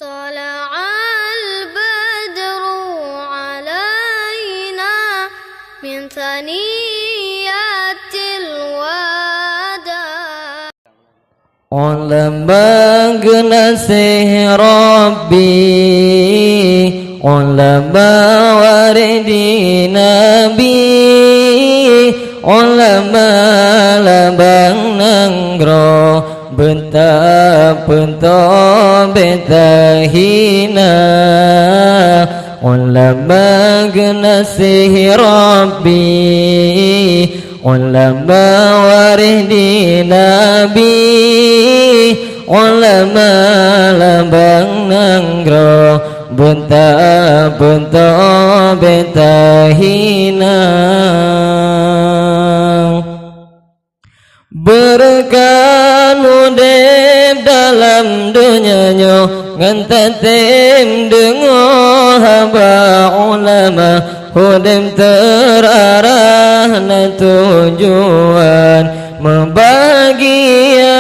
طلع البدر علينا من ثنيات الوداع علما نسيه ربي علما وردي nabi علما labang nanggro benta pento betahina ulama genasih rabbi ulama waridi nabi ulama labang nanggro benta pento betahina berkah nudep dalam dunyanya ngantatim dengo haba ulama hudem terarah na tujuan membahagia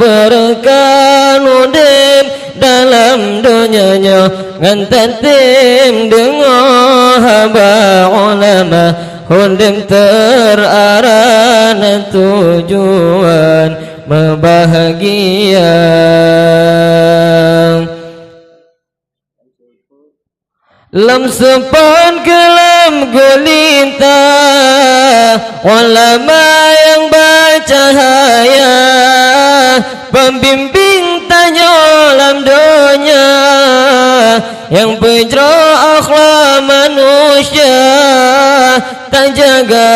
berkah nudep dalam dunyanya ngantatim dengo haba ulama hudem terarah na tujuan membahagia lam sepan kelam gulita ulama yang bercahaya pembimbing tanya lam dunia yang pejro akhlak manusia tak jaga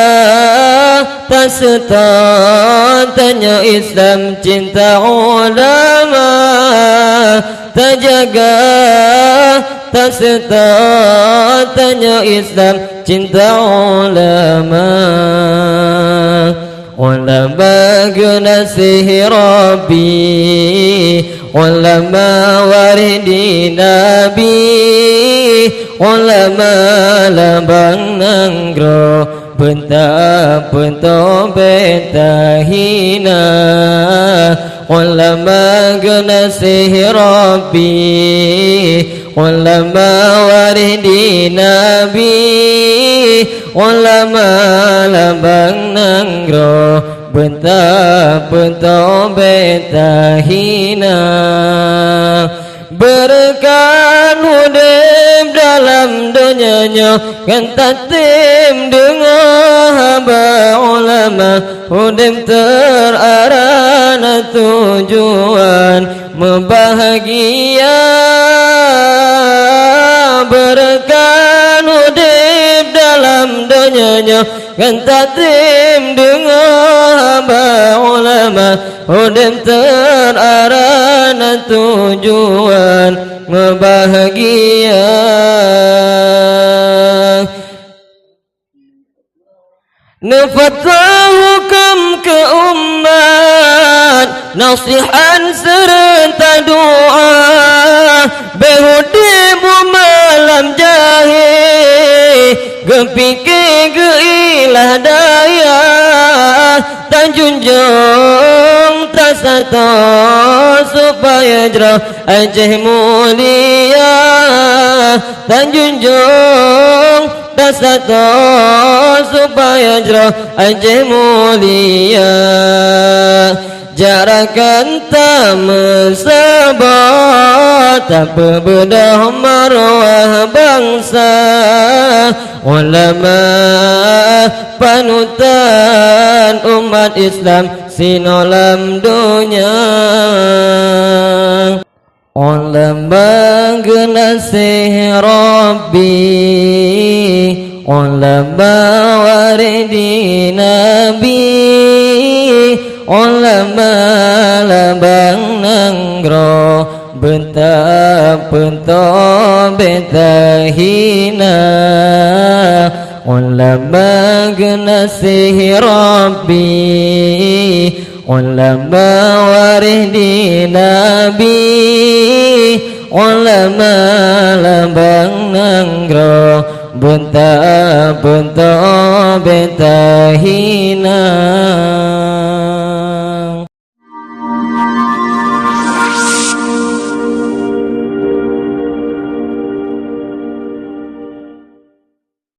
tak setan tanya Islam cinta ulama tak jaga tak setan tanya Islam cinta ulama ulama genasih rabbi ulama waridi nabi ulama labang nanggro benta pento betahina ulama genasih rabbi ulama waridi nabi ulama labang nanggro benta pento betahina berkah hudem dalam dunyanya kantatim dengan haba ulama hudem terarah na tujuan membahagia berkah hudem dalam dunyanya kantatim dengan haba ulama hudem terarah na tujuan membahagia Nafatah hukam ke umat nasihan serta doa behudimu malam jahil gepike geilah daya tak junjung tak satu supaya jerah Aceh mulia tak junjung tak satu supaya jerah Aceh mulia jarakan tak mensabat tak berbedah marwah bangsa ulama panutan umat Islam sinolam dunia ulama genasih rabbi ulama waridi nabi ulama labang nanggro benta pento betahina ulama genasih rabbi ulama waridi nabi ulama labang nanggro benta pento betahina ulama genasih rabbi ulama waridi nabi ulama labang nanggro benta pento betahina